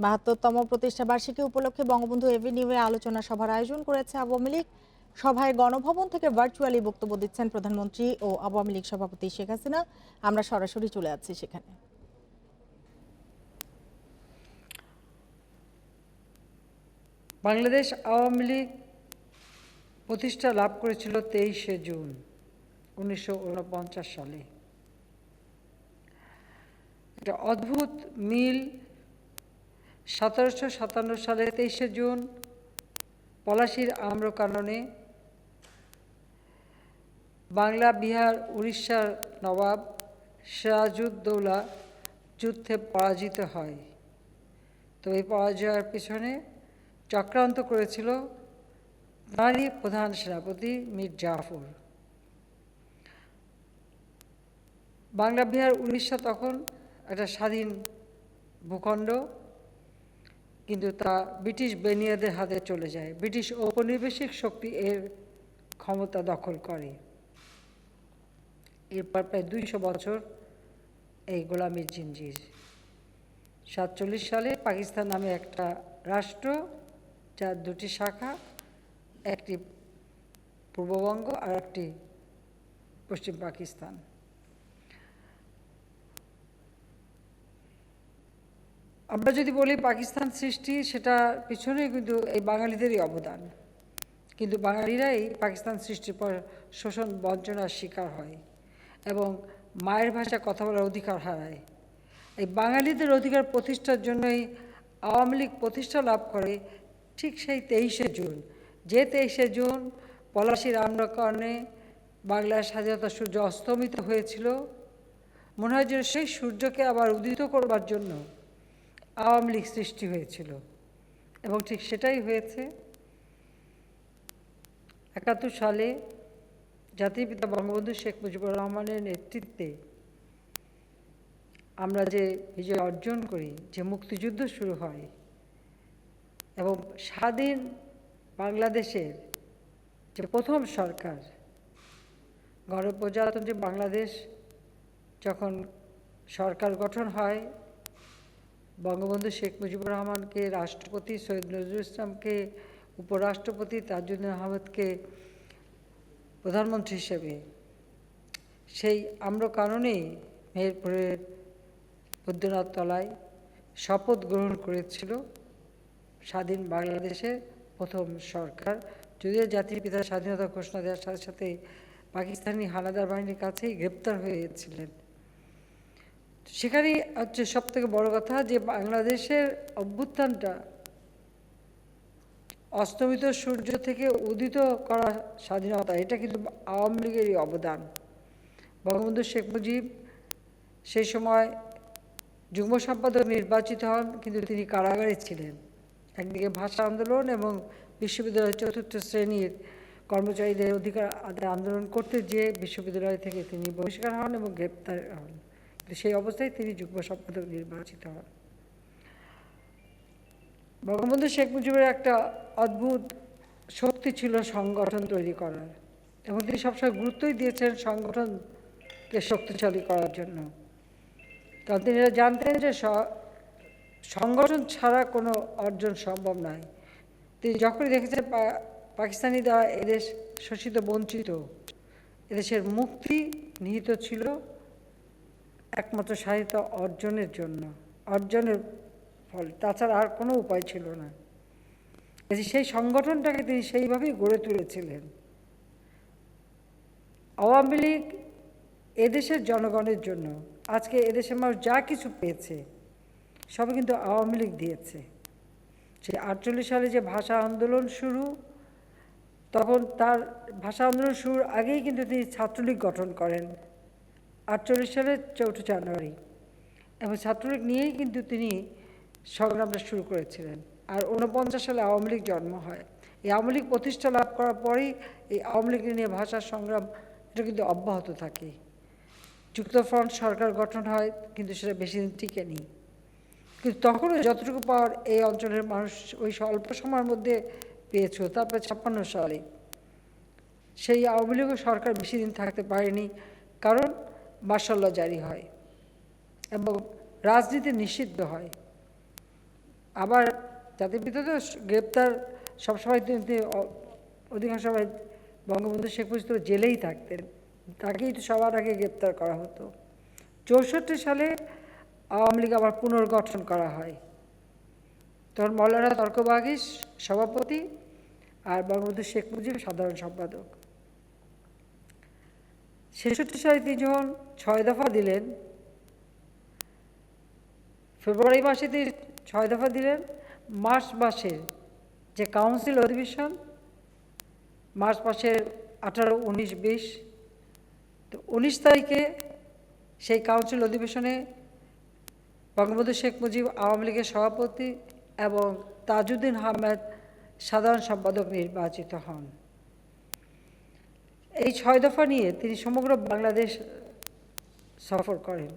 ৭২তম প্রতিষ্ঠা বার্ষিকী উপলক্ষে বঙ্গবন্ধু এভিনিউয়ে আলোচনা সভার আয়োজন করেছে আওয়ামী লীগ। সভায় গণভবন থেকে ভার্চুয়ালি বক্তব্য দিচ্ছেন প্রধানমন্ত্রী ও আওয়ামী লীগ সভাপতি শেখ হাসিনা। আমরা সরাসরি চলে যাচ্ছি সেখানে। বাংলাদেশ আওয়ামী লীগ প্রতিষ্ঠা লাভ করেছিল 23শে জুন 1949 সালে। একটা অদ্ভুত মিল। 1757 সালে 23শে জুন পলাশীর আম্রকাননে বাংলা, বিহার, উড়িষ্যার নবাব সিরাজউদ্দৌলা যুদ্ধে পরাজিত হয়। তো এই পরাজয়ের পিছনে চক্রান্ত করেছিল নারী প্রধান সেনাপতি মীর জাফর। বাংলা, বিহার, উড়িষ্যা তখন একটা স্বাধীন ভূখণ্ড, কিন্তু তা ব্রিটিশ বেনিয়াদের হাতে চলে যায়। ব্রিটিশ ঔপনিবেশিক শক্তি এর ক্ষমতা দখল করে। এরপর প্রায় 200 বছর এই গোলামির জিঞ্জির। 47 সালে পাকিস্তান নামে একটা রাষ্ট্র, যার দুটি শাখা, একটি পূর্ববঙ্গ আর একটি পশ্চিম পাকিস্তান। আমরা যদি বলি পাকিস্তান সৃষ্টি, সেটা পিছনে কিন্তু এই বাঙালিদেরই অবদান। কিন্তু বাঙালিরাই পাকিস্তান সৃষ্টির পর শোষণ বঞ্চনার শিকার হয় এবং মায়ের ভাষায় কথা বলার অধিকার হারায়। এই বাঙালিদের অধিকার প্রতিষ্ঠার জন্যই আওয়ামী লীগ প্রতিষ্ঠা লাভ করে ঠিক সেই 23শে জুন। যে 23শে জুন পলাশীর আম্রকাননে বাংলার স্বাধীনতা সূর্য অস্তমিত হয়েছিল, মনে হয় যেন সেই সূর্যকে আবার উদিত করবার জন্য আওয়ামী লীগ সৃষ্টি হয়েছিল, এবং ঠিক সেটাই হয়েছে। 71 সালে জাতির পিতা বঙ্গবন্ধু শেখ মুজিবুর রহমানের নেতৃত্বে আমরা যে বিজয় অর্জন করি, যে মুক্তিযুদ্ধ শুরু হয়, এবং স্বাধীন বাংলাদেশের যে প্রথম সরকার, গণপ্রজাতন্ত্রী বাংলাদেশ যখন সরকার গঠন হয়, বঙ্গবন্ধু শেখ মুজিবুর রহমানকে রাষ্ট্রপতি, সৈয়দ নজরুল ইসলামকে উপরাষ্ট্রপতি, তাজউদ্দিন আহমেদকে প্রধানমন্ত্রী হিসেবে সেই আম্রকাননেই মেহেরপুরের বৈদ্যনাথ তলায় শপথ গ্রহণ করেছিল স্বাধীন বাংলাদেশের প্রথম সরকার। যদিও জাতির পিতা স্বাধীনতা ঘোষণা দেওয়ার সাথে সাথে পাকিস্তানি হানাদার বাহিনীর কাছেই গ্রেপ্তার হয়েছিলেন। সেখানেই হচ্ছে সবথেকে বড় কথা, যে বাংলাদেশের অভ্যুত্থানটা অস্তমিত সূর্য থেকে উদিত করা স্বাধীনতা, এটা কিন্তু আওয়ামী লীগেরই অবদান। বঙ্গবন্ধু শেখ মুজিব সেই সময় যুগ্ম সম্পাদক নির্বাচিত হন, কিন্তু তিনি কারাগারে ছিলেন। একদিকে ভাষা আন্দোলন এবং বিশ্ববিদ্যালয়ের 4র্থ শ্রেণীর কর্মচারীদের অধিকার আদায় আন্দোলন করতে গিয়ে বিশ্ববিদ্যালয় থেকে তিনি বহিষ্কার হন এবং গ্রেপ্তার হন। সেই অবস্থায় তিনি যুগ্ম সম্পাদক নির্বাচিত হন। বঙ্গবন্ধু শেখ মুজিবের একটা অদ্ভুত শক্তি ছিল সংগঠন তৈরি করার, এবং তিনি সবসময় গুরুত্বই দিয়েছেন সংগঠনকে শক্তিশালী করার জন্য। কারণ তিনি জানতেন যে সংগঠন ছাড়া কোনো অর্জন সম্ভব নয়। তিনি যখনই দেখেছেন পাকিস্তানি দ্বারা এদেশ শোষিত, বঞ্চিত, এদেশের মুক্তি নিহিত ছিল একমাত্র স্বাধীনতা অর্জনের জন্য, অর্জনের ফলে, তাছাড়া আর কোনো উপায় ছিল না। সেই সংগঠনটাকে তিনি সেইভাবেই গড়ে তুলেছিলেন। আওয়ামী লীগ এদেশের জনগণের জন্য, আজকে এদেশের মানুষ যা কিছু পেয়েছে সবই কিন্তু আওয়ামী লীগ দিয়েছে। সেই 48 সালে যে ভাষা আন্দোলন শুরু, তখন তার ভাষা আন্দোলন শুরুর আগেই কিন্তু তিনি ছাত্রলীগ গঠন করেন 48 সালের 4 জানুয়ারি, এবং ছাত্রলীগ নিয়েই কিন্তু তিনি সংগ্রামটা শুরু করেছিলেন। আর 49 সালে আওয়ামী লীগ জন্ম হয়। এই আওয়ামী লীগ প্রতিষ্ঠা লাভ করার পরেই এই আওয়ামী লীগ নিয়ে ভাষার সংগ্রাম এটা কিন্তু অব্যাহত থাকে। যুক্তফ্রন্ট সরকার গঠন হয়, কিন্তু সেটা বেশি দিন টিকেনি। কিন্তু তখনও যতটুকু পাওয়ার এই অঞ্চলের মানুষ ওই অল্প সময়ের মধ্যে পেয়েছিল। তারপরে 56 সালে সেই আওয়ামী লীগও সরকার বেশি দিন থাকতে পারেনি, কারণ মার্শাল ল জারি হয় এবং রাজনীতি নিষিদ্ধ হয়। আবার জাতির পিতা তো গ্রেপ্তার সবসময় তিনি অধিকাংশ সময় বঙ্গবন্ধু শেখ মুজিব তো জেলেই থাকতেন, তাকেই তো সবার আগে গ্রেপ্তার করা হতো। 64 সালে আওয়ামী লীগ আবার পুনর্গঠন করা হয়, তখন মৌলানা তর্কবাগী সভাপতি আর বঙ্গবন্ধু শেখ মুজিব সাধারণ সম্পাদক। 66 সালে তিনি যখন 6 দফা দিলেন, ফেব্রুয়ারি মাসে তিনি 6 দফা দিলেন, মার্চ মাসের যে কাউন্সিল অধিবেশন, মার্চ মাসের 18, 19, 20, তো 19 তারিখে সেই কাউন্সিল অধিবেশনে বঙ্গবন্ধু শেখ মুজিব আওয়ামী লীগের সভাপতি এবং তাজউদ্দিন আহমেদ সাধারণ সম্পাদক নির্বাচিত হন। এই 6 দফা নিয়ে তিনি সমগ্র বাংলাদেশ সফর করেন,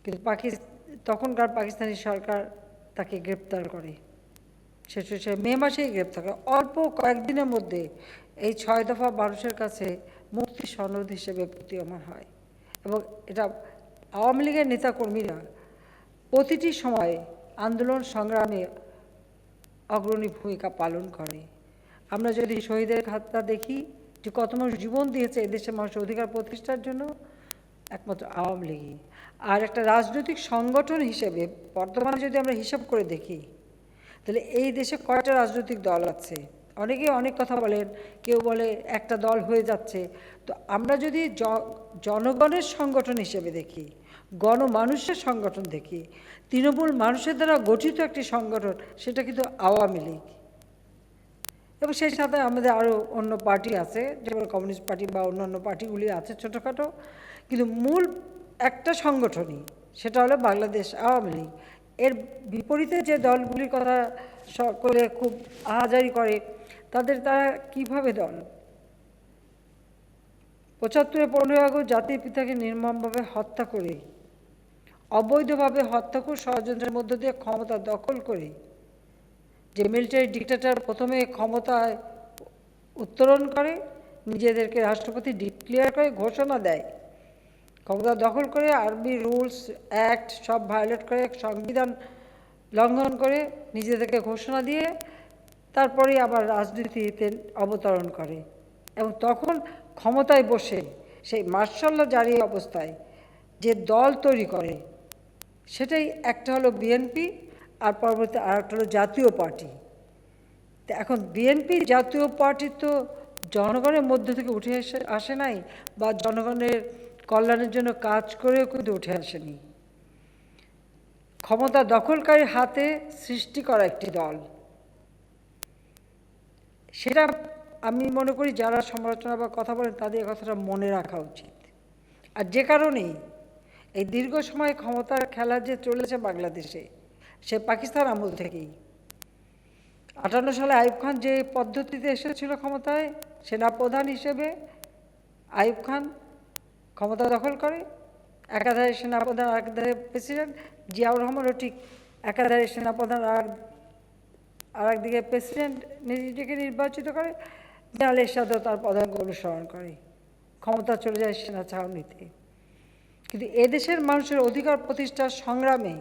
কিন্তু তখনকার পাকিস্তানি সরকার তাকে গ্রেপ্তার করে। সে মে মাসেই গ্রেপ্তার করে। অল্প কয়েকদিনের মধ্যে এই 6 দফা মানুষের কাছে মুক্তি সনদ হিসেবে প্রতীয়মান হয়, এবং এটা আওয়ামী লীগের নেতাকর্মীরা প্রতিটি সময়ে আন্দোলন সংগ্রামে অগ্রণী ভূমিকা পালন করে। আমরা যদি শহীদের খাতা দেখি যে কত মানুষ জীবন দিয়েছে এদেশের মানুষের অধিকার প্রতিষ্ঠার জন্য, একমাত্র আওয়ামী লীগই। আর একটা রাজনৈতিক সংগঠন হিসেবে বর্তমানে যদি আমরা হিসাব করে দেখি, তাহলে এই দেশে কয়টা রাজনৈতিক দল আছে? অনেকে অনেক কথা বলেন, কেউ বলে একটা দল হয়ে যাচ্ছে। তো আমরা যদি জনগণের সংগঠন হিসেবে দেখি, গণমানুষের সংগঠন দেখি, তৃণমূল মানুষের দ্বারা গঠিত একটি সংগঠন, সেটা কিন্তু আওয়ামী লীগ। এবং সেই সাথে আমাদের আরও অন্য পার্টি আছে, যেমন কমিউনিস্ট পার্টি বা অন্যান্য পার্টিগুলি আছে ছোটোখাটো, কিন্তু মূল একটা সংগঠনই, সেটা হলো বাংলাদেশ আওয়ামী লীগ। এর বিপরীতে যে দলগুলির কথা সকলে খুব আহাজারি করে, তারা কিভাবে দল? 75 15 আগস্ট জাতির পিতাকে নির্মমভাবে হত্যা করে, অবৈধভাবে হত্যা করে, ষড়যন্ত্রের মধ্য দিয়ে ক্ষমতা দখল করে, যে মিলিটারি ডিক্টেটর প্রথমে ক্ষমতায় উত্তরণ করে, নিজেদেরকে রাষ্ট্রপতি ডিক্লেয়ার করে, ঘোষণা দেয়, ক্ষমতা দখল করে, আর্মি রুলস অ্যাক্ট সব ভায়োলেট করে, সংবিধান লঙ্ঘন করে, নিজেদেরকে ঘোষণা দিয়ে তারপরে আবার রাজনীতিতে অবতরণ করে। এবং তখন ক্ষমতায় বসে সেই মার্শাল ল জারি অবস্থায় যে দল তৈরি করে, সেটাই একটা হলো বিএনপি, আর পরবর্তী আরেকটা হলো জাতীয় পার্টি। তো এখন বিএনপি জাতীয় পার্টি তো জনগণের মধ্য থেকে উঠে আসে নাই, বা জনগণের কল্যাণের জন্য কাজ করেও কিন্তু উঠে আসেনি। ক্ষমতা দখলকারীর হাতে সৃষ্টি করা একটি দল। সেটা আমি মনে করি যারা সমালোচনা বা কথা বলেন তাদের এই কথাটা মনে রাখা উচিত। আর যে কারণেই এই দীর্ঘ সময় ক্ষমতার খেলা যে চলেছে বাংলাদেশে, সে পাকিস্তান আমল থেকেই। 58 সালে আইয়ুব খান যে পদ্ধতিতে এসেছিল ক্ষমতায়, সেনাপ্রধান হিসেবে আইয়ুব খান ক্ষমতা দখল করে, একাধারে সেনাপ্রধান, একাধারে প্রেসিডেন্ট। জিয়াউর রহমানও ঠিক একাধারে সেনাপ্রধান আর একদিকে প্রেসিডেন্ট নিজেকে নির্বাচিত করে, জেনারেল এরশাদও তার পদাঙ্ক অনুসরণ করে, ক্ষমতা চলে যায় সেনা ছাউনিতে। কিন্তু এদেশের মানুষের অধিকার প্রতিষ্ঠার সংগ্রামে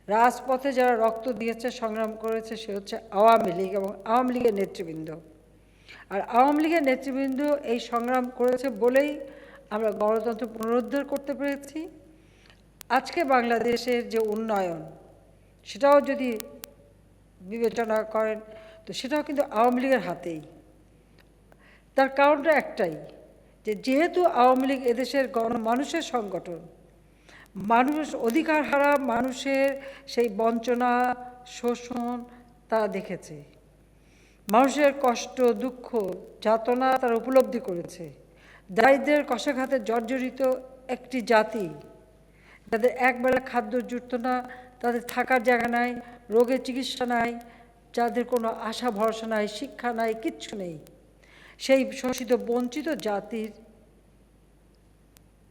রাজপথে যারা রক্ত দিয়েছে, সংগ্রাম করেছে, সে হচ্ছে আওয়ামী লীগ এবং আওয়ামী লীগের নেতৃবৃন্দ। আর আওয়ামী লীগের নেতৃবৃন্দ এই সংগ্রাম করেছে বলেই আমরা গণতন্ত্র পুনরুদ্ধার করতে পেরেছি। আজকে বাংলাদেশের যে উন্নয়ন, সেটাও যদি বিবেচনা করেন, তো সেটাও কিন্তু আওয়ামী লীগের হাতেই। তার কারণটা একটাই, যে যেহেতু আওয়ামী লীগ এদেশের গণমানুষের সংগঠন, মানুষ অধিকার হারা মানুষের সেই বঞ্চনা, শোষণ তারা দেখেছে, মানুষের কষ্ট, দুঃখ, যাতনা তারা উপলব্ধি করেছে। দারিদ্র্যের কষাঘাতে জর্জরিত একটি জাতি, যাদের একবেলা খাদ্য জুটত না, তাদের থাকার জায়গা নাই, রোগের চিকিৎসা নাই, যাদের কোনো আশা ভরসা নাই, শিক্ষা নাই, কিচ্ছু নেই, সেই শোষিত বঞ্চিত জাতির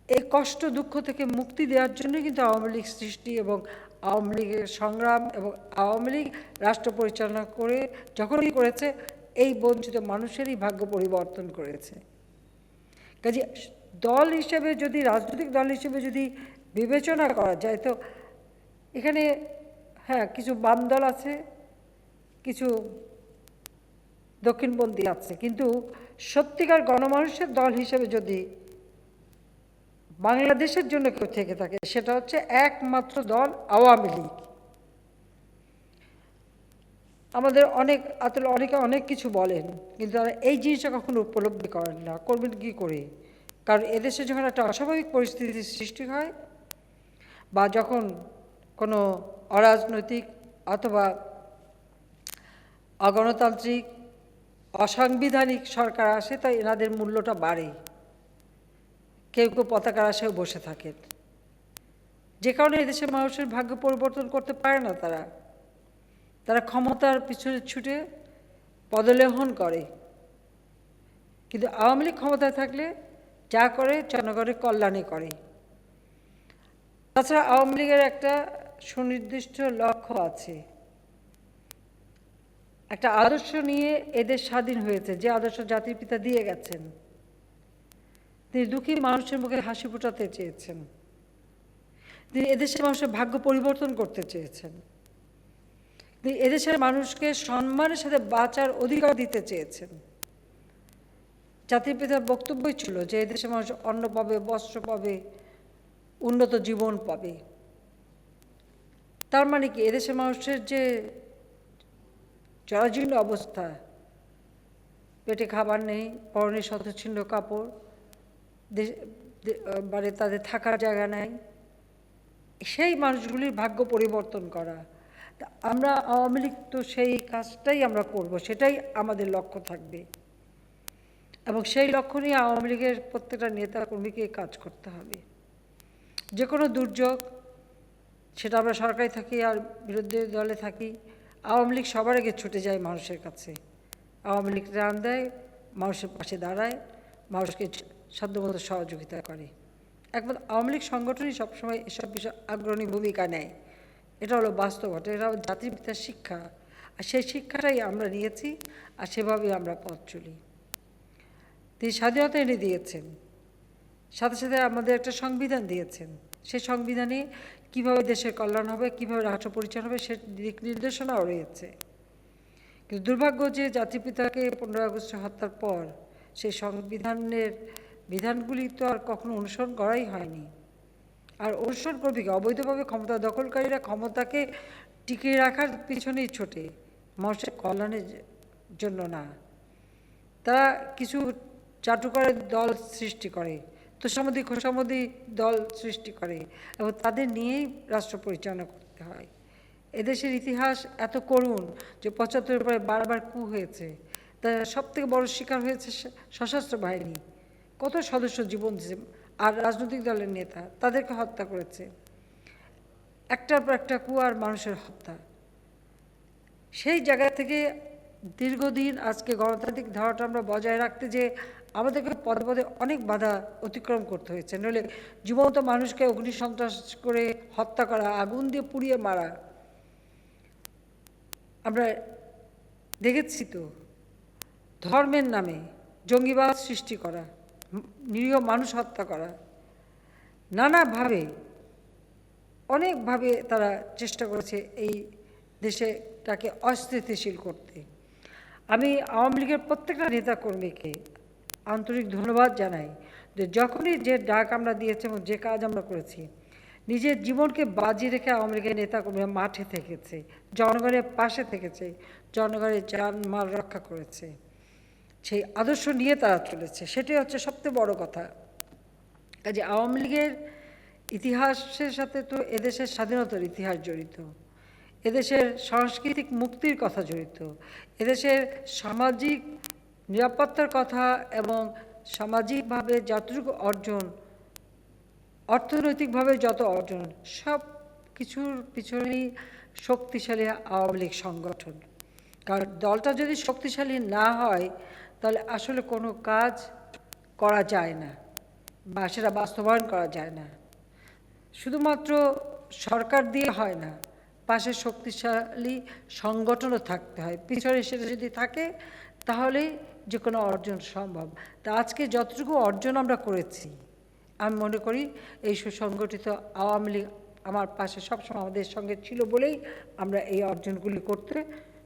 এই কষ্ট দুঃখ থেকে মুক্তি দেওয়ার জন্য কিন্তু আওয়ামী লীগ সৃষ্টি এবং আওয়ামী লীগের সংগ্রাম, এবং আওয়ামী লীগ রাষ্ট্র পরিচালনা করে যখনই করেছে, এই বঞ্চিত মানুষেরই ভাগ্য পরিবর্তন করেছে। কাজে দল হিসেবে যদি, রাজনৈতিক দল হিসেবে যদি বিবেচনা করা যায়, তো এখানে হ্যাঁ, কিছু বাম দল আছে, কিছু দক্ষিণপন্থী আছে, কিন্তু সত্যিকার গণমানুষের দল হিসেবে যদি বাংলাদেশের জন্য কেউ থেকে থাকে, সেটা হচ্ছে একমাত্র দল আওয়ামী লীগ। আমাদের অনেকে অনেক কিছু বলেন, কিন্তু তারা এই জিনিসটা কখনো উপলব্ধি করেন না। করবেন কি করে? কারণ এদেশে যখন একটা অস্বাভাবিক পরিস্থিতির সৃষ্টি হয়, বা যখন কোনো অরাজনৈতিক অথবা অগণতান্ত্রিক অসাংবিধানিক সরকার আসে, তাই এনাদের মূল্যটা বাড়ে। কেউ কেউ পতাকার আশায় বসে থাকেন, যে কারণে এদেশের মানুষের ভাগ্য পরিবর্তন করতে পারে না। তারা ক্ষমতার পিছনে ছুটে পদলেহন করে। কিন্তু আওয়ামী লীগ ক্ষমতায় থাকলে যা করে জনগণের কল্যাণে করে। তাছাড়া আওয়ামী লীগের একটা সুনির্দিষ্ট লক্ষ্য আছে, একটা আদর্শ নিয়ে এদের স্বাধীন হয়েছে, যে আদর্শ জাতির পিতা দিয়ে গেছেন। তিনি দুঃখী মানুষের মুখে হাসি ফোটাতে চেয়েছেন, তিনি এদেশের মানুষের ভাগ্য পরিবর্তন করতে চেয়েছেন, তিনি এদেশের মানুষকে সম্মানের সাথে বাঁচার অধিকার দিতে চেয়েছেন। জাতির পিতার বক্তব্যই ছিল যে এদেশের মানুষ অন্ন পাবে, বস্ত্র পাবে, উন্নত জীবন পাবে। তার মানে কি, এদেশের মানুষের যে জরাজীর্ণ অবস্থা, পেটে খাবার নেই, পরনে শতচ্ছিন্ন কাপড়, মানে তাদের থাকার জায়গা নেই, সেই মানুষগুলির ভাগ্য পরিবর্তন করা। আমরা আওয়ামী লীগ তো সেই কাজটাই আমরা করব, সেটাই আমাদের লক্ষ্য থাকবে। এবং সেই লক্ষ্য নিয়ে আওয়ামী লীগের প্রত্যেকটা নেতা কর্মীকে কাজ করতে হবে। যে কোনো দুর্যোগ, সেটা আমরা সরকারে থাকি আর বিরোধী দলে থাকি, আওয়ামী লীগ সবার আগে ছুটে যায় মানুষের কাছে। আওয়ামী লীগ ত্রাণ দেয়, মানুষের পাশে দাঁড়ায়, মানুষকে সাধ্যমতো সহযোগিতা করে। একমাত্র আওয়ামী লীগ সংগঠনই সবসময় এসব বিষয়ে অগ্রণী ভূমিকা নেয়। এটা হলো বাস্তবতা, এটা জাতির পিতার শিক্ষা। আর সেই শিক্ষাটাই আমরা নিয়েছি, আর সেভাবেই আমরা পথ চলি। তিনি স্বাধীনতা এনে দিয়েছেন, সাথে সাথে আমাদের একটা সংবিধান দিয়েছেন। সেই সংবিধানে কীভাবে দেশের কল্যাণ হবে, কীভাবে রাষ্ট্র পরিচালনা হবে, সে দিক নির্দেশনাও রয়েছে। কিন্তু দুর্ভাগ্য যে জাতির পিতাকে 15 আগস্টে হত্যার পর সেই সংবিধানের বিধানগুলি তো আর কখনো অনুসরণ করাই হয়নি। আর অনুসরণ করবে কি? অবৈধভাবে ক্ষমতা দখলকারীরা ক্ষমতাকে টিকিয়ে রাখার পিছনেই ছোটে, মানুষের কল্যাণের জন্য না। তারা কিছু চাটুকারের দল সৃষ্টি করে, তোষামোদী খোসামোদী দল সৃষ্টি করে, এবং তাদের নিয়েই রাষ্ট্র পরিচালনা করতে হয়। এদেশের ইতিহাস এত করুণ যে 75-এর পরে বারবার কু হয়েছে। তার সবথেকে বড় শিকার হয়েছে সশস্ত্র বাহিনী। কত সদস্য জীবন দিয়েছে, আর রাজনৈতিক দলের নেতা তাদেরকে হত্যা করেছে। একটার পর একটা কু আর মানুষের হত্যা। সেই জায়গা থেকে দীর্ঘদিন আজকে গণতান্ত্রিক ধারাটা আমরা বজায় রাখতে যে আমাদেরকে পদে পদে অনেক বাধা অতিক্রম করতে হয়েছে। নইলে জীবন্ত মানুষকে অগ্নিসন্ত্রাস করে হত্যা করা, আগুন দিয়ে পুড়িয়ে মারা, আমরা দেখেছি তো। ধর্মের নামে জঙ্গিবাদ সৃষ্টি করা, নিরীহ মানুষ হত্যা করা, নানাভাবে অনেকভাবে তারা চেষ্টা করেছে এই দেশটাকে অস্থিতিশীল করতে। আমি আওয়ামী লীগের প্রত্যেকটা নেতাকর্মীকে আন্তরিক ধন্যবাদ জানাই যে যখনই যে ডাক আমরা দিয়েছি এবং যে কাজ আমরা করেছি, নিজের জীবনকে বাজি রেখে আওয়ামী লীগের নেতাকর্মীরা মাঠে থেকেছে, জনগণের পাশে থেকেছে, জনগণের জানমাল রক্ষা করেছে, সেই আদর্শ নিয়ে তারা চলেছে। সেটাই হচ্ছে সবচেয়ে বড় কথা। কাজে আওয়ামী লীগের ইতিহাসের সাথে তো এদেশের স্বাধীনতার ইতিহাস জড়িত, এদেশের সাংস্কৃতিক মুক্তির কথা জড়িত, এদেশের সামাজিক নিরাপত্তার কথা, এবং সামাজিকভাবে যতটুকু অর্জন, অর্থনৈতিকভাবে যত অর্জন, সব কিছুর পিছনেই শক্তিশালী আওয়ামী লীগ সংগঠন। কারণ দলটা যদি শক্তিশালী না হয়, তাহলে আসলে কোনো কাজ করা যায় না, বা সেটা বাস্তবায়ন করা যায় না। শুধুমাত্র সরকার দিয়ে হয় না, পাশে শক্তিশালী সংগঠনও থাকতে হয়। পিছনে সেটা যদি থাকে, তাহলে যে কোনো অর্জন সম্ভব। তা আজকে যতটুকু অর্জন আমরা করেছি, আমি মনে করি এই সুসংগঠিত আওয়ামী লীগ আমার পাশে সবসময় আমাদের সঙ্গে ছিল বলেই আমরা এই অর্জনগুলি করতে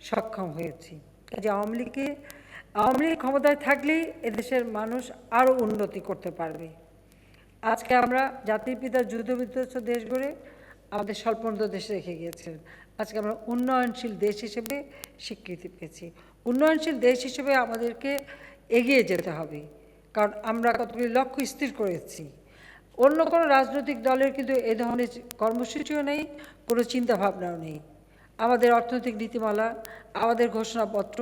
সক্ষম হয়েছি। কাজে আওয়ামী লীগ ক্ষমতায় থাকলেই এদেশের মানুষ আরও উন্নতি করতে পারবে। আজকে আমরা জাতির পিতা যুদ্ধবিধ্বস্ত দেশ গড়ে আমাদের স্বল্পোন্নত দেশে রেখে গিয়েছিলেন। আজকে আমরা উন্নয়নশীল দেশ হিসেবে স্বীকৃতি পেয়েছি। উন্নয়নশীল দেশ হিসেবে আমাদেরকে এগিয়ে যেতে হবে, কারণ আমরা কতগুলি লক্ষ্য স্থির করেছি। অন্য কোনো রাজনৈতিক দলের কিন্তু এ ধরনের কর্মসূচিও নেই, কোনো চিন্তাভাবনাও নেই। আমাদের অর্থনৈতিক নীতিমালা, আমাদের ঘোষণাপত্র,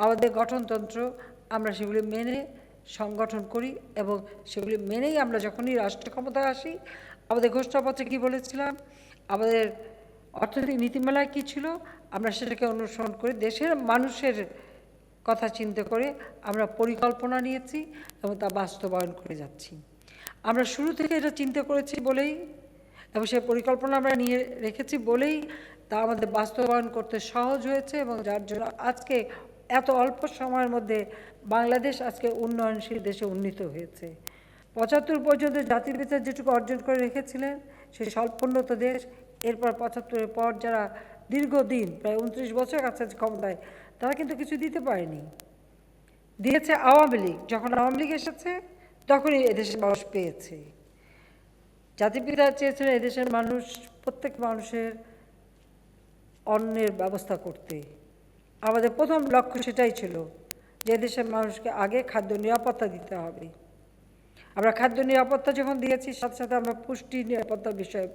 আমাদের গঠনতন্ত্র, আমরা সেগুলি মেনে সংগঠন করি এবং সেগুলি মেনেই আমরা যখনই রাষ্ট্র ক্ষমতায় আসি, আমাদের ঘোষণাপত্রে কী বলেছিলাম, আমাদের অর্থনৈতিক নীতিমালায় কী ছিল, আমরা সেটাকে অনুসরণ করে দেশের মানুষের কথা চিন্তা করে আমরা পরিকল্পনা নিয়েছি এবং তা বাস্তবায়ন করে যাচ্ছি। আমরা শুরু থেকে এটা চিন্তা করেছি বলেই এবং সেই পরিকল্পনা আমরা নিয়ে রেখেছি বলেই তা আমাদের বাস্তবায়ন করতে সহজ হয়েছে এবং যার জন্য আজকে এত অল্প সময়ের মধ্যে বাংলাদেশ আজকে উন্নয়নশীল দেশে উন্নীত হয়েছে। ৭৫ পর্যন্ত জাতির পিতা যেটুকু অর্জন করে রেখেছিলেন সেই স্বল্পোন্নত দেশ, এরপর ৭৫-এর পর যারা দীর্ঘদিন প্রায় ২৯ বছর কাছাকাছি ক্ষমতায়, তারা কিন্তু কিছু দিতে পারেনি। দিয়েছে আওয়ামী লীগ। যখন আওয়ামী লীগ এসেছে তখনই এদেশের মানুষ পেয়েছে। জাতির পিতা চেয়েছিলেন এদেশের মানুষ, প্রত্যেক মানুষের অন্নের ব্যবস্থা করতে। আমাদের প্রথম লক্ষ্য সেটাই ছিল যে দেশের মানুষকে আগে খাদ্য নিরাপত্তা দিতে হবে। আমরা খাদ্য নিরাপত্তা যখন দিয়েছি, সাথে সাথে আমরা পুষ্টি নিরাপত্তার বিষয়ে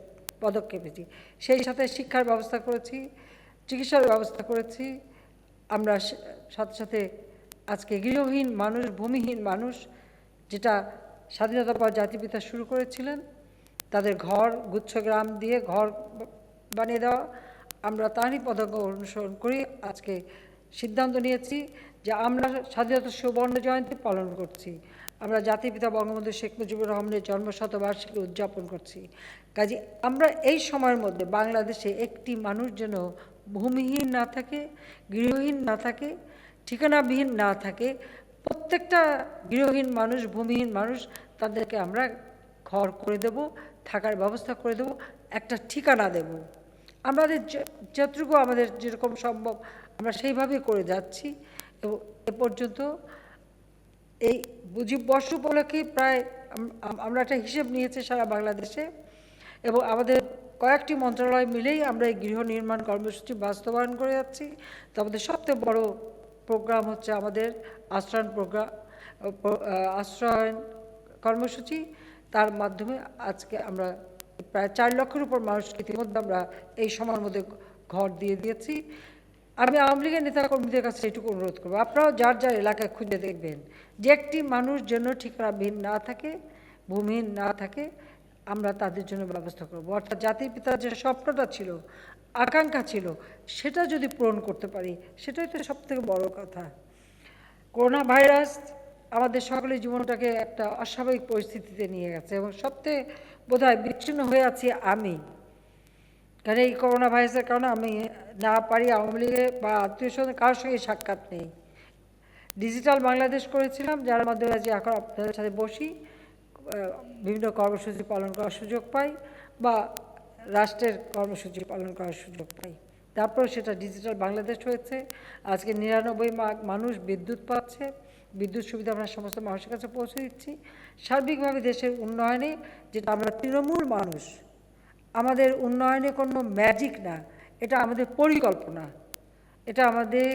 পদক্ষেপ নিয়েছি। সেই সাথে শিক্ষার ব্যবস্থা করেছি, চিকিৎসার ব্যবস্থা করেছি। আমরা সাথে সাথে আজকে গৃহহীন মানুষ, ভূমিহীন মানুষ, যেটা স্বাধীনতার পর জাতির পিতা শুরু করেছিলেন, তাদের ঘর গুচ্ছগ্রাম দিয়ে ঘর বানিয়ে দেওয়া, আমরা তারই পদক্ষেপ অনুসরণ করি আজকে সিদ্ধান্ত নিয়েছি যে আমরা স্বাধীনতার সুবর্ণ জয়ন্তী পালন করছি। আমরা জাতির পিতা বঙ্গবন্ধু শেখ মুজিবুর রহমানের জন্মশতবার্ষিকী উদযাপন করছি। কাজে আমরা এই সময়ের মধ্যে বাংলাদেশে একটি মানুষ যেন ভূমিহীন না থাকে, গৃহহীন না থাকে, ঠিকানাবিহীন না থাকে। প্রত্যেকটা গৃহহীন মানুষ, ভূমিহীন মানুষ, তাদেরকে আমরা ঘর করে দেব, থাকার ব্যবস্থা করে দেব, একটা ঠিকানা দেব। আমাদের যতটুকু আমাদের যেরকম সম্ভব আমরা সেইভাবেই করে যাচ্ছি এবং এ পর্যন্ত এই মুজিব বর্ষ উপলক্ষে প্রায় আমরা একটা হিসেব নিয়েছি সারা বাংলাদেশে এবং আমাদের কয়েকটি মন্ত্রণালয় মিলেই আমরা এই গৃহ নির্মাণ কর্মসূচি বাস্তবায়ন করে যাচ্ছি। তো আমাদের সবচেয়ে বড় প্রোগ্রাম হচ্ছে আমাদের আশ্রয়ন কর্মসূচি। তার মাধ্যমে আজকে আমরা প্রায় ৪ লক্ষের উপর মানুষকে ইতিমধ্যে আমরা এই সময়ের মধ্যে ঘর দিয়ে দিয়েছি। আমি আওয়ামী লীগের নেতাকর্মীদের কাছে এটুকু অনুরোধ করবো, আপনারাও যার যার এলাকায় খুঁজে দেখবেন যে একটি মানুষ যেন ঠিকানাবিহীন না থাকে, ভূমিহীন না থাকে, আমরা তাদের জন্য ব্যবস্থা করব। অর্থাৎ জাতির পিতার যে স্বপ্নটা ছিল, আকাঙ্ক্ষা ছিল, সেটা যদি পূরণ করতে পারি, সেটাই তো সবথেকে বড় কথা। করোনা ভাইরাস আমাদের সকলের জীবনটাকে একটা অস্বাভাবিক পরিস্থিতিতে নিয়ে গেছে এবং সবথেকে বোধহয় বিচ্ছিন্ন হয়ে আছি আমি। কারণ এই করোনা ভাইরাসের কারণে আমি না পারি আওয়ামী লীগে বা আত্মীয় স্বজন কারোর সঙ্গে সাক্ষাৎ নেই। ডিজিটাল বাংলাদেশ করেছিলাম, যার মাধ্যমে আজ এখন আপনাদের সাথে বসি, বিভিন্ন কর্মসূচি পালন করার সুযোগ পাই বা রাষ্ট্রের কর্মসূচি পালন করার সুযোগ পাই। তারপর সেটা ডিজিটাল বাংলাদেশ হয়েছে। আজকে ৯৯ মানুষ বিদ্যুৎ পাচ্ছে, বিদ্যুৎ সুবিধা আমরা সমস্ত মানুষের কাছে পৌঁছে দিচ্ছি। সার্বিকভাবে দেশের উন্নয়নে, যেটা আমরা তৃণমূল মানুষ, আমাদের উন্নয়নে কোনো ম্যাজিক না, এটা আমাদের পরিকল্পনা, এটা আমাদের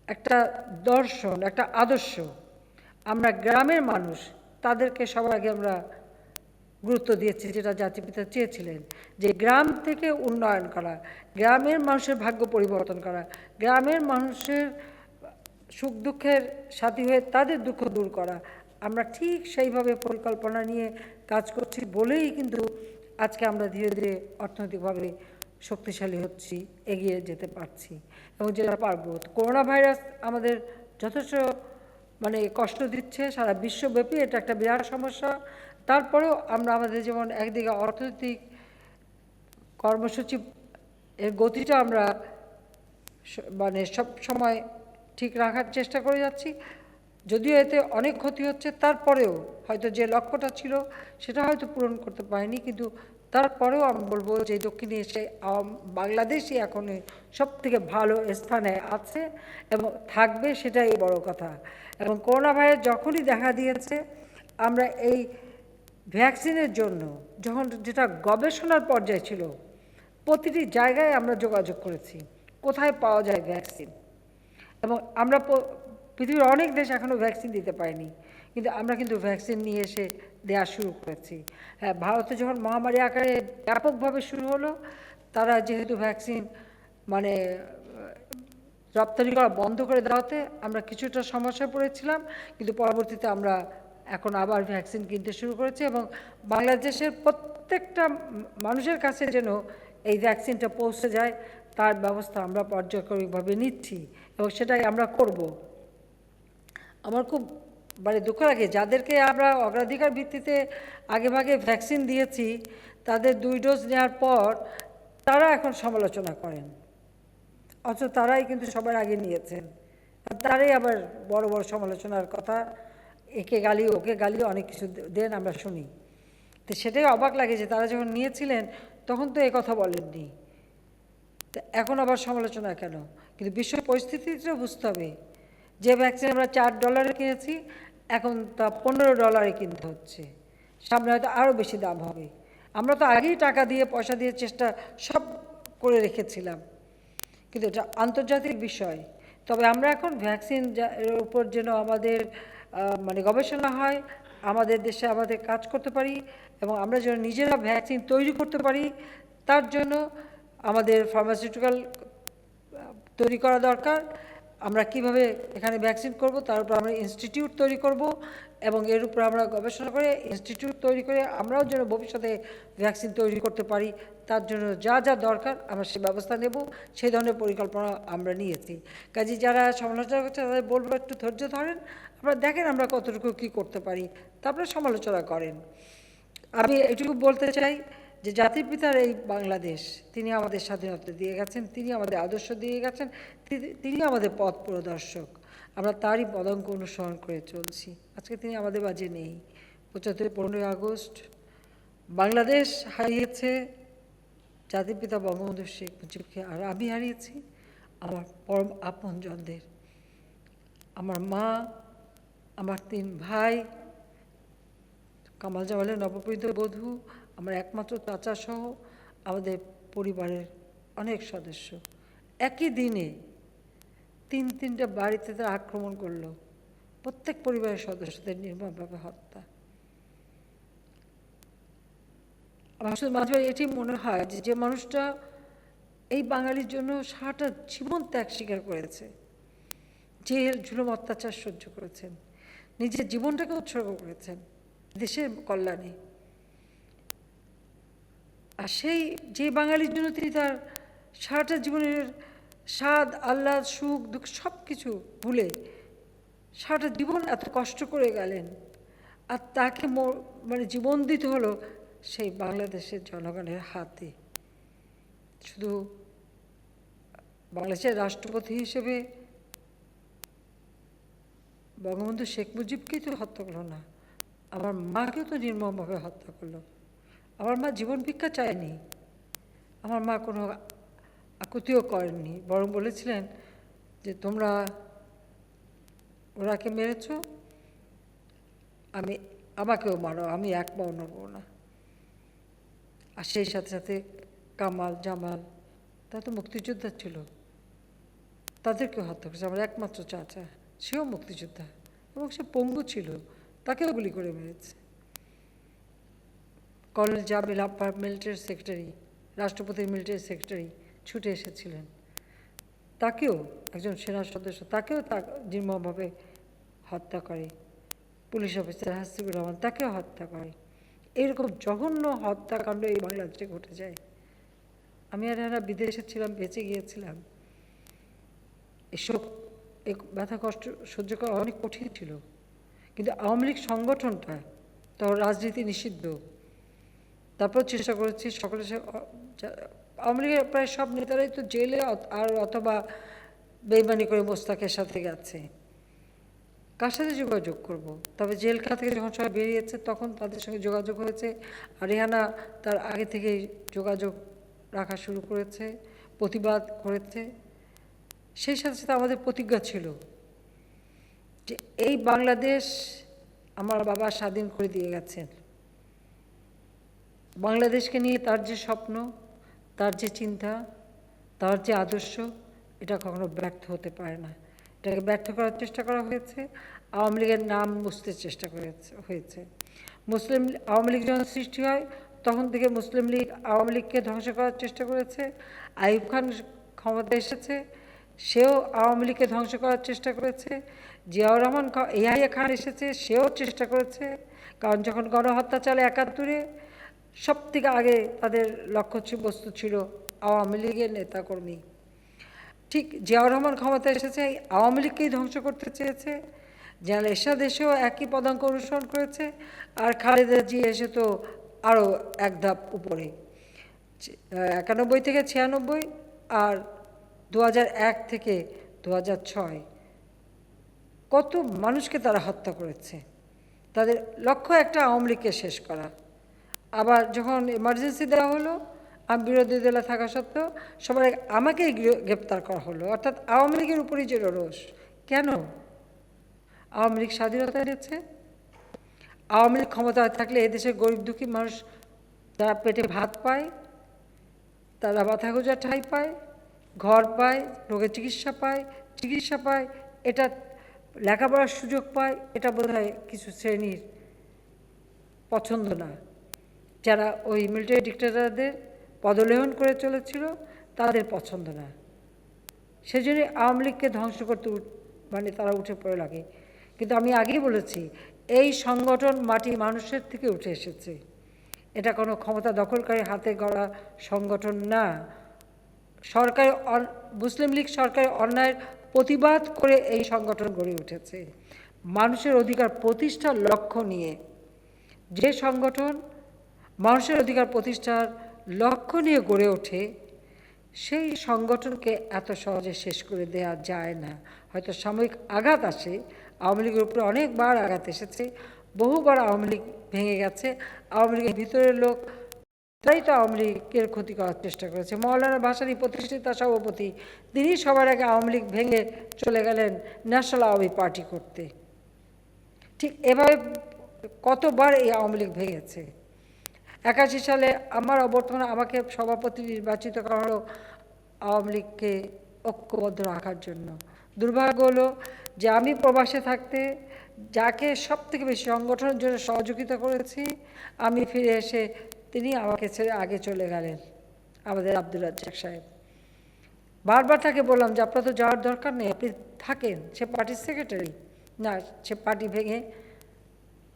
একটা দর্শন, একটা আদর্শ। আমরা গ্রামের মানুষ, তাদেরকে সবার আগে আমরা গুরুত্ব দিয়েছি, যেটা জাতির পিতা চেয়েছিলেন যে গ্রাম থেকে উন্নয়ন করা, গ্রামের মানুষের ভাগ্য পরিবর্তন করা, গ্রামের মানুষের সুখ দুঃখের সাথী হয়ে তাদের দুঃখ দূর করা। আমরা ঠিক সেইভাবে পরিকল্পনা নিয়ে কাজ করছি বলেই কিন্তু আজকে আমরা ধীরে ধীরে অর্থনৈতিকভাবে শক্তিশালী হচ্ছি, এগিয়ে যেতে পারছি এবং যেটা পারবো। করোনা ভাইরাস আমাদের যথেষ্ট কষ্ট দিচ্ছে, সারা বিশ্বব্যাপী এটা একটা বিরাট সমস্যা। তারপরেও আমরা আমাদের যেমন একদিকে অর্থনৈতিক কর্মসূচি এর গতিটা আমরা সব সময় ঠিক রাখার চেষ্টা করে যাচ্ছি, যদিও এতে অনেক ক্ষতি হচ্ছে। তারপরেও হয়তো যে লক্ষ্যটা ছিল সেটা হয়তো পূরণ করতে পারিনি, কিন্তু তারপরেও আমি বলবো যে দক্ষিণ এশিয়ায় বাংলাদেশই এখন সব থেকে ভালো স্থানে আছে এবং থাকবে, সেটাই বড় কথা। এবং করোনা ভাইরাস যখনই দেখা দিয়েছে, আমরা এই ভ্যাকসিনের জন্য যখন যেটা গবেষণার পর্যায়ে ছিল, প্রতিটি জায়গায় আমরা যোগাযোগ করেছি কোথায় পাওয়া যায় ভ্যাকসিন। এবং আমরা পৃথিবীর অনেক দেশ এখনও ভ্যাকসিন দিতে পারেনি, কিন্তু আমরা কিন্তু ভ্যাকসিন নিয়ে এসে দেওয়া শুরু করেছি। হ্যাঁ, ভারতে যখন মহামারী আকারে ব্যাপকভাবে শুরু হলো, তারা যেহেতু ভ্যাকসিন মানে রপ্তানি করা বন্ধ করে দেওয়াতে আমরা কিছুটা সমস্যায় পড়েছিলাম, কিন্তু পরবর্তীতে আমরা এখন আবার ভ্যাকসিন কিনতে শুরু করেছি এবং বাংলাদেশের প্রত্যেকটা মানুষের কাছে যেন এই ভ্যাকসিনটা পৌঁছে যায় তার ব্যবস্থা আমরা পর্যায়ক্রমিকভাবে নিচ্ছি এবং সেটাই আমরা করব। আমার খুব মানে দুঃখ লাগে, যাদেরকে আমরা অগ্রাধিকার ভিত্তিতে আগেভাগে ভ্যাকসিন দিয়েছি তাদের 2 ডোজ নেওয়ার পর তারা এখন সমালোচনা করেন, অথচ তারাই কিন্তু সবার আগে নিয়েছেন। তারাই আবার বড় বড় সমালোচনার কথা, একে গালি ওকে গালি অনেক কিছু দেন আমরা শুনি। তো সেটাই অবাক লাগে যে তারা যখন নিয়েছিলেন তখন তো এই কথা বলেননি, তো এখন আবার সমালোচনা কেন? কিন্তু বিশ্ব পরিস্থিতিটা বুঝতে হবে, যে ভ্যাকসিন আমরা $4 কিনেছি এখন তা $15 কিনতে হচ্ছে, সামনে হয়তো আরও বেশি দাম হবে। আমরা তো আগেই টাকা দিয়ে পয়সা দিয়ে চেষ্টা সব করে রেখেছিলাম, কিন্তু এটা আন্তর্জাতিক বিষয়। তবে আমরা এখন ভ্যাকসিন এর উপর যেন আমাদের মানে গবেষণা হয়, আমাদের দেশে আমাদের কাজ করতে পারি এবং আমরা যেন নিজেরা ভ্যাকসিন তৈরি করতে পারি, তার জন্য আমাদের ফার্মাসিউটিক্যাল তৈরি করা দরকার। আমরা কিভাবে এখানে ভ্যাকসিন করব তার উপর আমরা ইনস্টিটিউট তৈরি করব এবং এর উপর আমরা গবেষণা করে ইনস্টিটিউট তৈরি করে আমরাও যেন ভবিষ্যতে ভ্যাকসিন তৈরি করতে পারি, তার জন্য যা যা দরকার আমরা সে ব্যবস্থা নেব, সেই ধরনের পরিকল্পনা আমরা নিয়েছি। কাজে যারা সমালোচনা করছে তাদের বলবো একটু ধৈর্য ধরেন, আপনারা দেখেন আমরা কতটুকু কী করতে পারি, তারপরে সমালোচনা করেন। আমি এটুকু বলতে চাই যে জাতির পিতার এই বাংলাদেশ, তিনি আমাদের স্বাধীনতা দিয়ে গেছেন, তিনি আমাদের আদর্শ দিয়ে গেছেন, তিনি আমাদের পথ প্রদর্শক, আমরা তারই পদাঙ্ক অনুসরণ করে চলছি। আজকে তিনি আমাদের মাঝে নেই। 15ই আগস্ট বাংলাদেশ হারিয়েছে জাতির পিতা বঙ্গবন্ধু শেখ মুজিবকে, আর আমি হারিয়েছি আমার পরম আপনজনদের, আমার মা, আমার 3 ভাই, কামাল জামালের নবপরিত বধূ, আমার একমাত্র চাচা সহ আমাদের পরিবারের অনেক সদস্য একই দিনে 3টা বাড়িতে তারা আক্রমণ করলো, প্রত্যেক পরিবারের সদস্যদের নির্মমভাবে হত্যা। আমার শুধু মাঝে মাঝে এটি মনে হয় যে যে মানুষটা এই বাঙালির জন্য সারাটা জীবন ত্যাগ স্বীকার করেছে, জেল জুলুম অত্যাচার সহ্য করেছেন, নিজের জীবনটাকে উৎসর্গ করেছেন দেশের কল্যাণে, আর সেই যে বাঙালির জন্য তিনি তার সারাটা জীবনের স্বাদ আহ্লাদ সুখ দুঃখ সব কিছু ভুলে সারাটা জীবন এত কষ্ট করে গেলেন, আর তাকে মানে জীবন দিতে হলো সেই বাংলাদেশের জনগণের হাতে। শুধু বাংলাদেশের রাষ্ট্রপতি হিসেবে বঙ্গবন্ধু শেখ মুজিবকেই তো হত্যা করলো না, আমার মাকেও তো নির্মমভাবে হত্যা করলো। আমার মা জীবন ভিক্ষা চায়নি, আমার মা কোনো আকুতিও করেননি, বরং বলেছিলেন যে তোমরা ওরাকে মেরেছ, আমাকেও মারো, আমি এক পাও নড়ব না। আর সেই সাথে সাথে কামাল জামাল তারা তো মুক্তিযোদ্ধা ছিল, তাদেরকেও হত্যা করেছে। আমার একমাত্র চাচা, সেও মুক্তিযোদ্ধা এবং সে পঙ্গু ছিল, তাকেও গুলি করে মেরেছে। কর্নেল জামিল আব্বার মিলিটারি সেক্রেটারি, রাষ্ট্রপতির মিলিটারি সেক্রেটারি ছুটে এসেছিলেন, তাকেও একজন সেনা সদস্য, তাকেও নির্মমভাবে হত্যা করে। পুলিশ অফিসার হাসিবুর রহমান, তাকেও হত্যা করে। এইরকম জঘন্য হত্যাকাণ্ড এই বাংলাদেশে ঘটে যায়। আমি আর এরা বিদেশে ছিলাম, বেঁচে গিয়েছিলাম, এসব ব্যথা কষ্ট সহ্য করা অনেক কঠিন ছিল। কিন্তু আওয়ামী লীগ সংগঠনটা তখন রাজনীতি নিষিদ্ধ, তারপর চেষ্টা করেছি সকলের আওয়ামী লীগের প্রায় সব নেতারাই তো জেলে আর অথবা বেইমানি করে মোস্তাকের সাথে গেছে। কার সাথে যোগাযোগ করব? তবে জেলখানা থেকে যখন সবাই বেরিয়েছে তখন তাদের সঙ্গে যোগাযোগ হয়েছে। আর রেহানা তার আগে থেকেই যোগাযোগ রাখা শুরু করেছে, প্রতিবাদ করেছে। সেই সাথে সাথে আমাদের প্রতিজ্ঞা ছিল যে এই বাংলাদেশ আমার বাবা স্বাধীন করে দিয়ে গেছেন। বাংলাদেশকে নিয়ে তার যে স্বপ্ন, তার যে চিন্তা, তার যে আদর্শ, এটা কখনো ব্যর্থ হতে পারে না। এটাকে ব্যর্থ করার চেষ্টা করা হয়েছে। আওয়ামী লীগের নাম মুছতে চেষ্টা হয়েছে। আওয়ামী লীগ যখন সৃষ্টি হয় তখন থেকে মুসলিম লীগ আওয়ামী লীগকে ধ্বংস করার চেষ্টা করেছে। আইয়ুব খান ক্ষমতা এসেছে, সেও আওয়ামী লীগকে ধ্বংস করার চেষ্টা করেছে। জিয়াউর রহমান ইয়াহিয়া খান এসেছে, সেও চেষ্টা করেছে। কারণ যখন গণহত্যা চলে ৭১-এ, সব থেকে আগে তাদের বস্তু ছিল আওয়ামী লীগের নেতাকর্মী। ঠিক জিয়াউর রহমান ক্ষমতা এসেছে, আওয়ামী লীগকেই ধ্বংস করতে চেয়েছে। জেনারেল এরশাদ এসেও একই পদাঙ্ক অনুসরণ করেছে। আর খালেদা জিয়া এসে তো আরও এক ধাপ উপরে, ৯১ থেকে ৯৬ আর ২০০১ থেকে ২০০৬ কত মানুষকে তারা হত্যা করেছে। তাদের লক্ষ্য একটা আওয়ামী লীগকে শেষ করা। আবার যখন এমার্জেন্সি দেওয়া হলো, আমি বিরোধী দলে থাকা সত্ত্বেও সবার আগে আমাকেই গ্রেপ্তার করা হলো। অর্থাৎ আওয়ামী লীগের উপরই যে রোষ। কেন? আওয়ামী লীগ স্বাধীনতা এনেছে। আওয়ামী লীগ ক্ষমতায় থাকলে এদেশের গরিব দুঃখী মানুষ তারা পেটে ভাত পায়, তারা মাথা গোঁজার ঠাঁই পায়, ঘর পায়, রোগের চিকিৎসা পায়, এটা লেখাপড়ার সুযোগ পায়। এটা বোধহয় কিছু শ্রেণীর পছন্দ না, যারা ওই মিলিটারি ডিক্টেটরদের পদলেহন করে চলেছিল, তাদের পছন্দ না। সেজন্য আওয়ামী লীগকে ধ্বংস করতে তারা উঠে পড়ে লাগে। কিন্তু আমি আগেই বলেছি, এই সংগঠন মাটি মানুষের থেকে উঠে এসেছে। এটা কোনো ক্ষমতা দখলকারী হাতে গড়া সংগঠন না। মুসলিম লীগ সরকারের অন্যায়ের প্রতিবাদ করে এই সংগঠন গড়ে উঠেছে। মানুষের অধিকার প্রতিষ্ঠার লক্ষ্য নিয়ে যে সংগঠন মানুষের অধিকার প্রতিষ্ঠার লক্ষ্য নিয়ে গড়ে ওঠে, সেই সংগঠনকে এত সহজে শেষ করে দেওয়া যায় না। হয়তো সাময়িক আঘাত আসে, আওয়ামী লীগের উপরে অনেকবার আঘাত এসেছে, বহুবার আওয়ামী লীগ ভেঙে গেছে। আওয়ামী লীগের ভিতরের লোক তাই তো আওয়ামী লীগের ক্ষতি করার চেষ্টা করেছে। মওলানা ভাসানী প্রতিষ্ঠিতা সভাপতি, তিনি সবার আগে আওয়ামী লীগ ভেঙে চলে গেলেন ন্যাশনাল আওয়ামী পার্টি করতে। ঠিক এভাবে কতবার এই আওয়ামী লীগ ভেঙেছে। ৮১ সালে আমার অবর্তমানে আমাকে সভাপতি নির্বাচিত করা হলো আওয়ামী লীগকে ঐক্যবদ্ধ রাখার জন্য। দুর্ভাগ্য হলো যে আমি প্রবাসে থাকতে যাকে সব থেকে বেশি সংগঠনের জন্য সহযোগিতা করেছি, আমি ফিরে এসে তিনি আমাকে ছেড়ে আগে চলে গেলেন, আমাদের আব্দুর রাজ্জাক সাহেব। বারবার তাকে বললাম যে আপনার তো যাওয়ার দরকার নেই, আপনি থাকেন। সে পার্টির সেক্রেটারি না, সে পার্টি ভেঙে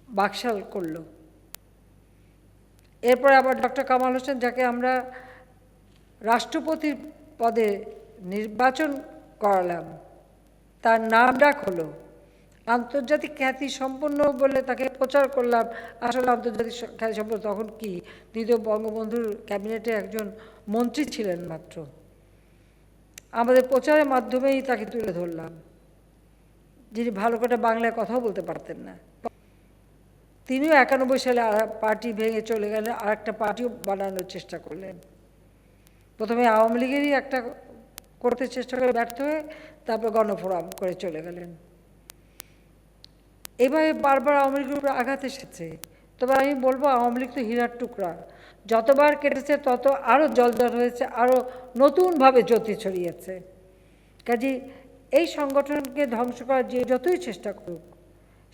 বাকশাল করলো। এরপরে আবার ডক্টর কামাল হোসেন, যাকে আমরা রাষ্ট্রপতির পদে নির্বাচন করালাম, তার নাম ডাক হলো, আন্তর্জাতিক খ্যাতি সম্পন্ন বলে তাকে প্রচার করলাম। আসলে আন্তর্জাতিক খ্যাতি সম্পন্ন তখন কি, দ্বিতীয় বঙ্গবন্ধুর ক্যাবিনেটে একজন মন্ত্রী ছিলেন মাত্র। আমাদের প্রচারের মাধ্যমেই তাকে তুলে ধরলাম, যিনি ভালো করে বাংলায় কথাও বলতে পারতেন না। তিনিও ৯১ সালে পার্টি ভেঙে চলে গেলেন, আর একটা পার্টিও বানানোর চেষ্টা করলেন। প্রথমে আওয়ামী লীগেরই একটা করতে চেষ্টা করে ব্যর্থ হয়ে তারপর গণফোরাম করে চলে গেলেন। এভাবে বারবার আওয়ামী লীগের উপরে আঘাত এসেছে। তবে আমি বলবো, আওয়ামী লীগ তো হীরার টুকরা, যতবার কেটেছে তত আরও জলজল হয়েছে, আরও নতুনভাবে জ্যোতি ছড়িয়েছে। কাজে এই সংগঠনকে ধ্বংস করার যে যতই চেষ্টা করুক,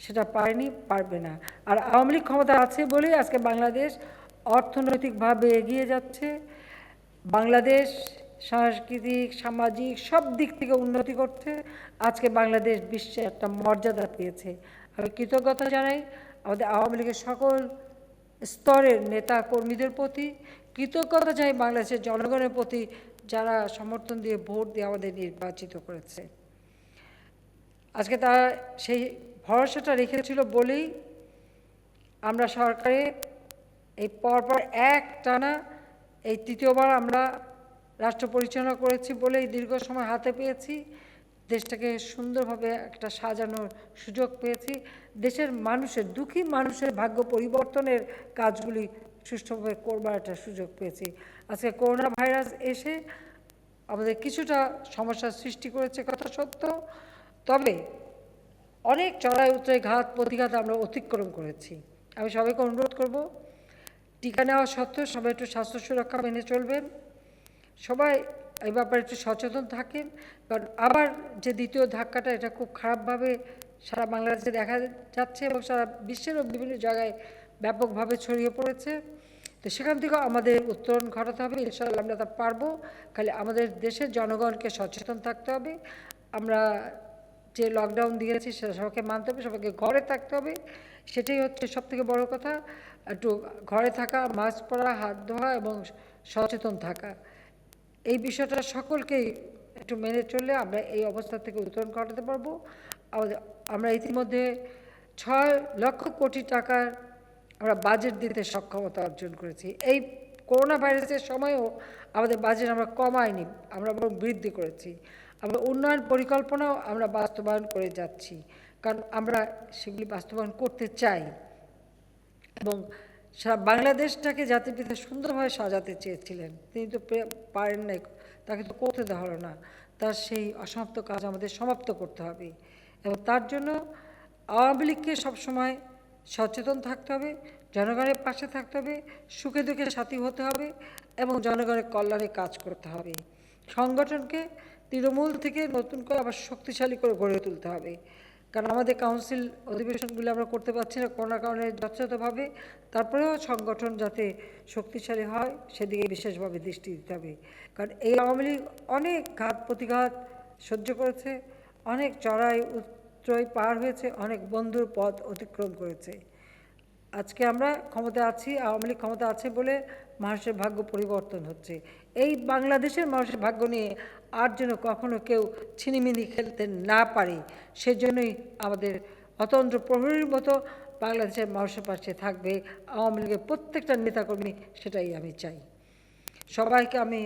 সেটা পারেনি, পারবে না। আর আওয়ামী লীগ ক্ষমতা আছে বলেই আজকে বাংলাদেশ অর্থনৈতিকভাবে এগিয়ে যাচ্ছে। বাংলাদেশ সাংস্কৃতিক, সামাজিক সব দিক থেকে উন্নতি করছে। আজকে বাংলাদেশ বিশ্বে একটা মর্যাদা পেয়েছে। আমি কৃতজ্ঞতা জানাই আমাদের আওয়ামী লীগের সকল স্তরের নেতা কর্মীদের প্রতি, কৃতজ্ঞতা জানাই বাংলাদেশের জনগণের প্রতি, যারা সমর্থন দিয়ে ভোট দিয়ে আমাদের নির্বাচিত করেছে। আজকে তারা সেই ভরসাটা রেখেছিল বলেই আমরা সরকারে এই পরপর একটানা এই তৃতীয়বার আমরা রাষ্ট্র পরিচালনা করেছি বলেই দীর্ঘ সময় হাতে পেয়েছি। দেশটাকে সুন্দরভাবে একটা সাজানোর সুযোগ পেয়েছি, দেশের মানুষের, দুঃখী মানুষের ভাগ্য পরিবর্তনের কাজগুলি সুষ্ঠুভাবে করবার একটা সুযোগ পেয়েছি। আজকে করোনা ভাইরাস এসে আমাদের কিছুটা সমস্যার সৃষ্টি করেছে, কথা সত্য, তবে অনেক চড়াই উতরাই ঘাত প্রতিঘাত আমরা অতিক্রম করেছি। আমি সবাইকে অনুরোধ করব, টিকা নেওয়া সত্ত্বেও সবাই একটু স্বাস্থ্য সুরক্ষা মেনে চলবেন, সবাই এই ব্যাপারে একটু সচেতন থাকেন, কারণ আবার যে দ্বিতীয় ধাক্কাটা, এটা খুব খারাপভাবে সারা বাংলাদেশে দেখা যাচ্ছে এবং সারা বিশ্বেরও বিভিন্ন জায়গায় ব্যাপকভাবে ছড়িয়ে পড়েছে। তো সেখান থেকেও আমাদের উত্তরণ ঘটাতে হবে, ইনশাআল্লাহ আমরা তা পারবো। খালি আমাদের দেশের জনগণকে সচেতন থাকতে হবে। আমরা যে লকডাউন দিয়েছি সেটা সবাইকে মানতে হবে, সবাইকে ঘরে থাকতে হবে, সেটাই হচ্ছে সবথেকে বড় কথা। একটু ঘরে থাকা, মাস্ক পরা, হাত ধোয়া এবং সচেতন থাকা, এই বিষয়টা সকলকেই একটু মেনে চললে আমরা এই অবস্থা থেকে উত্তরণ ঘটাতে পারবো। আমরা ইতিমধ্যে 6 লক্ষ কোটি টাকার আমরা বাজেট দিতে সক্ষমতা অর্জন করেছি। এই করোনা ভাইরাসের সময়ও আমাদের বাজেট আমরা কমাইনি, আমরা বরং বৃদ্ধি করেছি। আমরা উন্নয়ন পরিকল্পনাও আমরা বাস্তবায়ন করে যাচ্ছি, কারণ আমরা সেগুলি বাস্তবায়ন করতে চাই এবং সারা বাংলাদেশটাকে জাতির পিতা সুন্দরভাবে সাজাতে চেয়েছিলেন, তিনি তো পারেন নাই, তাকে তো করতে দেওয়া হলো না। তার সেই অসমাপ্ত কাজ আমাদের সমাপ্ত করতে হবে এবং তার জন্য আওয়ামী লীগকে সবসময় সচেতন থাকতে হবে, জনগণের পাশে থাকতে হবে, সুখে দুঃখে সাথী হতে হবে এবং জনগণের কল্যাণে কাজ করতে হবে। সংগঠনকে তৃণমূল থেকে নতুন করে আবার শক্তিশালী করে গড়ে তুলতে হবে, কারণ আমাদের কাউন্সিল অধিবেশনগুলো আমরা করতে পারছি না করোনার কারণে যথাযথভাবে। তারপরেও সংগঠন যাতে শক্তিশালী হয় সেদিকে বিশেষভাবে দৃষ্টি দিতে হবে, কারণ এই আওয়ামী লীগ অনেক ঘাত প্রতিঘাত সহ্য করেছে, অনেক চড়াই উতরাই পার হয়েছে, অনেক বন্ধুর পথ অতিক্রম করেছে। আজকে আমরা ক্ষমতা আছি, আওয়ামী লীগ ক্ষমতা আছে বলে মানুষের ভাগ্য পরিবর্তন হচ্ছে। এই বাংলাদেশের মানুষের ভাগ্য নিয়ে আর যেন কখনো কেউ ছিনিমিনি খেলতে না পারে, সেজন্যই আমাদের অতন্ত্র প্রহরীর মতো বাংলাদেশের মানুষের পাশে থাকবে আওয়ামী লীগের প্রত্যেকটা নেতাকর্মী, সেটাই আমি চাই। সবাইকে আমি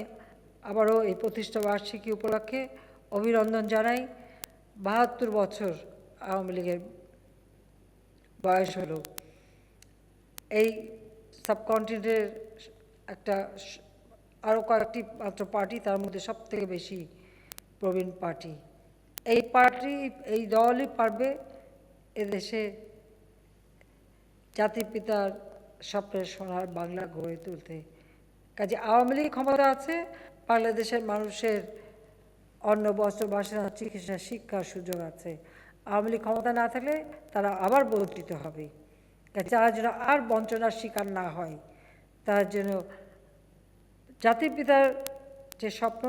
আবারও এই প্রতিষ্ঠা বার্ষিকী উপলক্ষে অভিনন্দন জানাই। 72 বছর আওয়ামী লীগের বয়স হলো। এই সাবকন্টিনেন্টের একটা আরও কয়েকটি মাত্র পার্টি, তার মধ্যে সবথেকে বেশি প্রবীণ পার্টি। এই পার্টি, এই দলই পারবে এদেশে জাতির পিতার স্বপ্নের সোনার বাংলা গড়ে তুলতে। কাজে আওয়ামী লীগ ক্ষমতা আছে, বাংলাদেশের মানুষের অন্ন, বস্ত্র, বাসনা, চিকিৎসা, শিক্ষার সুযোগ আছে। আওয়ামী লীগ ক্ষমতা না থাকলে তারা আবার বঞ্চিত হবে। তারা যেন আর বঞ্চনার শিকার না হয়, তার জন্য জাতির পিতার যে স্বপ্ন,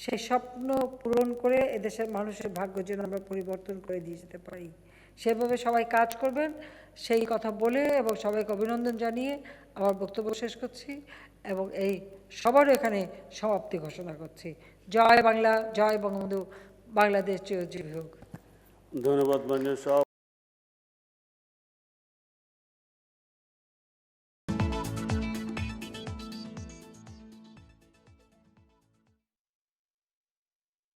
সেই স্বপ্ন পূরণ করে এদেশের মানুষের ভাগ্য যেন আমরা পরিবর্তন করে দিয়ে যেতে পারি, সেভাবে সবাই কাজ করবেন, সেই কথা বলে এবং সবাইকে অভিনন্দন জানিয়ে আমার বক্তব্য শেষ করছি এবং এই সবারও এখানে সমাপ্তি ঘোষণা করছি। জয় বাংলা, জয় বঙ্গবন্ধু, বাংলাদেশ চিরজীবী হোক। ধন্যবাদ মাননীয় সভাপতি।